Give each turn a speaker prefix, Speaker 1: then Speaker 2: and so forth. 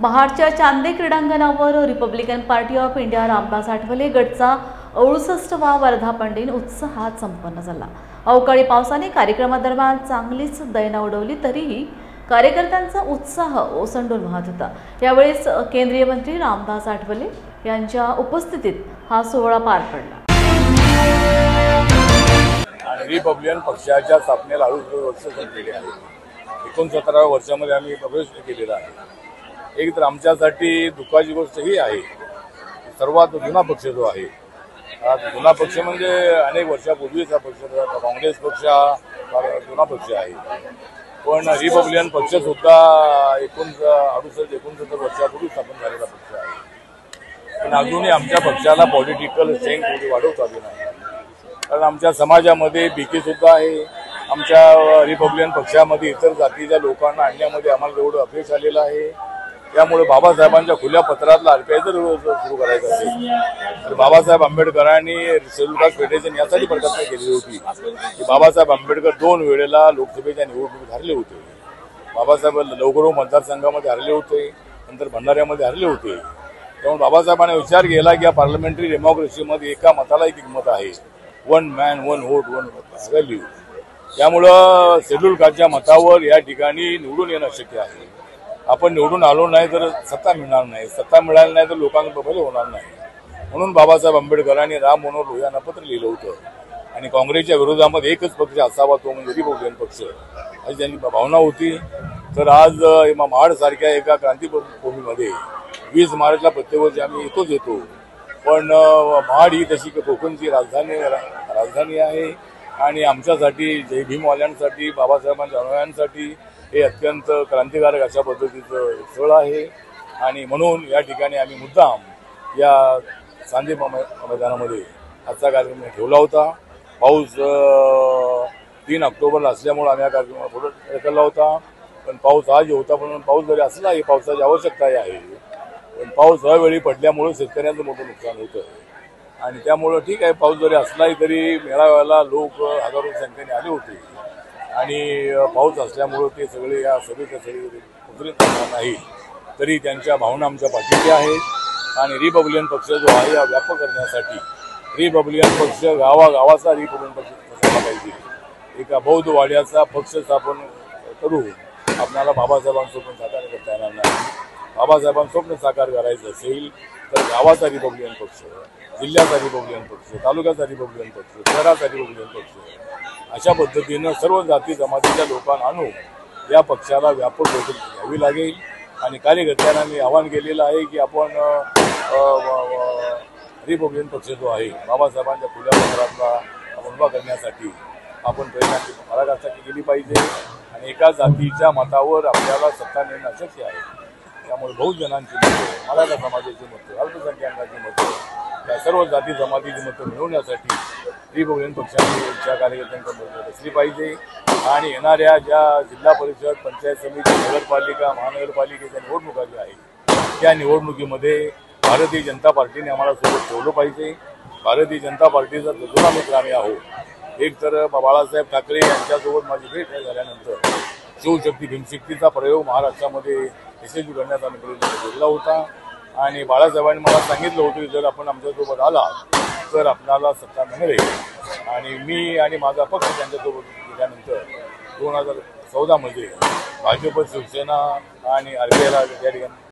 Speaker 1: महाडच्या चांदे क्रीडांगणावर Republican Party of India Ramdas Athawale गटचा 68वा वर्धापन दिन उत्साहात संपन्न झाला। अवकाळी पावसाने कार्यक्रमादरम्यान चांगलीच दैना उडवली तरीही कार्यकर्त्यांचा उत्साह ओसंडून वाहत होता। यावेळेस केंद्रीय मंत्री रामदास आठवले यांच्या उपस्थितीत हा सोहळा पार पडला।
Speaker 2: रिपब्लिकन पक्षाच्या स्थापनेला 68 वर्ष संपलेली आहे। 69व्या वर्षामध्ये आम्ही प्रवेश केलेला आहे। एक तर आमच्यासाठी दुःखाची गोष्ट ही आहे, सर्वात जुना पक्ष जो आहे, जुना पक्ष म्हणजे अनेक वर्षापूर्वीचा पक्ष, काँग्रेस पक्ष हा जुना पक्ष आहे, पण रिपब्लिकन पक्ष सुद्धा 68-69 वर्षापूर्वी स्थापन झालेला पक्ष आहे। पण अजूनही आमच्या पक्षाला पॉलिटिकल स्ट्रेंथ थोडी वाढवता आली नाही, कारण आमच्या समाजामध्ये भीती सुद्धा आहे। आमच्या रिपब्लिकन पक्षामध्ये इतर जातीच्या लोकांना आणण्यामध्ये आम्हाला एवढं अपयश आलेलं आहे। त्यामुळे बाबासाहेबांच्या खुल्या पत्रातला आरपीआय जर सुरू करायचं असेल तर बाबासाहेब आंबेडकरांनी शेड्यूल कास्ट फेडरेशन यासाठी प्रकल्प केली होती की बाबासाहेब आंबेडकर 2 वेळेला लोकसभेच्या निवडणुकीत हरले होते। बाबासाहेब लवकरो मतदारसंघामध्ये हरले होते, नंतर भंडाऱ्यामध्ये हरले होते। त्यामुळे बाबासाहेबांनी विचार केला की या पार्लमेंटरी डेमोक्रेसीमध्ये एका मताला एक मत आहे, 1 मॅन 1 व्होट 1 व्हॅल्यू। त्यामुळं शेड्यूल कास्टच्या मतावर या ठिकाणी निवडून येणं शक्य आहे। आपण निवडून आलो नाही तर सत्ता मिळणार नाही, सत्ता मिळाली नाही तर लोकांना बदल होणार नाही। म्हणून बाबासाहेब आंबेडकरांनी राम मनोहर लोहियांना पत्र लिहिलं होतं आणि काँग्रेसच्या विरोधामध्ये एकच पक्ष असावा, तो म्हणजे रिपब्लिकन पक्ष, अशी त्यांची भावना होती। तर आज महाड सारख्या एका क्रांतीभूमीमध्ये 20 मार्चला प्रत्येक वर्षी आम्ही येतो, पण महाड ही तशी कोकणची राजधानी आहे आणि आमच्यासाठी जय भीमवाल्यांसाठी, बाबासाहेबांच्या अनुयायांसाठी हे अत्यंत क्रांतिकारक अशा पद्धतीचं स्थळ आहे। आणि म्हणून या ठिकाणी आम्ही मुद्दाम या चांदे मैदानामध्ये आजचा कार्यक्रम ठेवला होता। पाऊस 3 ऑक्टोबरला असल्यामुळे आम्ही या कार्यक्रमाला पुढे ढकलला होता, पण पाऊस आज होता, पण पाऊस जरी असलाही पावसाची आवश्यकता आहे, पण पाऊस अवेळी पडल्यामुळे शेतकऱ्यांचं मोठं नुकसान होतं आणि त्यामुळं ठीक आहे, पाऊस जरी असलाही तरी मेळाव्याला लोक हजारो संख्येने आले होते आणि पाऊस असल्यामुळं ते सगळे या सभेच्या सगळे उतरत नाही, तरी त्यांच्या भावना आमच्या पाठीशी आहेत। आणि रिपब्लिकन पक्ष जो आहे हा व्यापक करण्यासाठी रिपब्लिकन पक्ष गावागावाचा रिपब्लिकन पक्ष झाला पाहिजे। एका बौद्ध वाड्याचा पक्ष स्थापन करून आपल्याला बाबासाहेबांचं स्वप्न साकार करता येणार नाही। बाबासाहेबांचं स्वप्न साकार करायचं असेल तर गावाचा रिपब्लिकन पक्ष, जिल्ह्याचा रिपब्लिकन पक्ष, तालुक्याचा रिपब्लिकन पक्ष, शहराचा रिपब्लिकन पक्ष, अशा पद्धतीनं सर्व जाती जमातीच्या लोकांना आणून या पक्षाला व्यापक बैठक घ्यावी लागेल। आणि कार्यकर्त्यांना मी आवाहन केलेलं आहे की आपण रिपब्लिकन पक्ष जो आहे बाबासाहेबांच्या खुल्या पत्रातला उभा करण्यासाठी आपण पराकाष्ठा केली पाहिजे आणि एका जातीच्या मतावर आपल्याला सत्ता मिळणं अशक्य आहे। त्यामुळे बहुजनांची मतं, मराठा समाजाची मतं, अल्पसंख्याकांची मतं, या सर्व जाती जमातीची मतं मिळवण्यासाठी रिपब्लिकन पक्षाच्या कार्यकर्त्यांकडे असली पाहिजे। आणि येणाऱ्या ज्या जिल्हा परिषद, पंचायत समिती, नगरपालिका, महानगरपालिकेच्या निवडणुका ज्या आहेत त्या निवडणुकीमध्ये भारतीय जनता पार्टीने आम्हाला सोबत ठेवलं पाहिजे। भारतीय जनता पार्टीचा जुना मित्र आम्ही आहोत। एक तर बाळासाहेब ठाकरे यांच्यासोबत माझी भेट झाल्यानंतर शिवशक्ती भीमशक्तीचा प्रयोग महाराष्ट्रामध्ये यशस्वी करण्यात आम्ही प्रयत्न केला होता आणि बाळासाहेबांनी मला सांगितलं होतं की जर आपण आमच्यासोबत आला तर आपल्याला सत्ता मिळेल। आणि मी आणि माझा पक्ष त्यांच्यासोबत गेल्यानंतर 2014 मध्ये भाजप, शिवसेना आणि आरपीआयला त्या ठिकाणी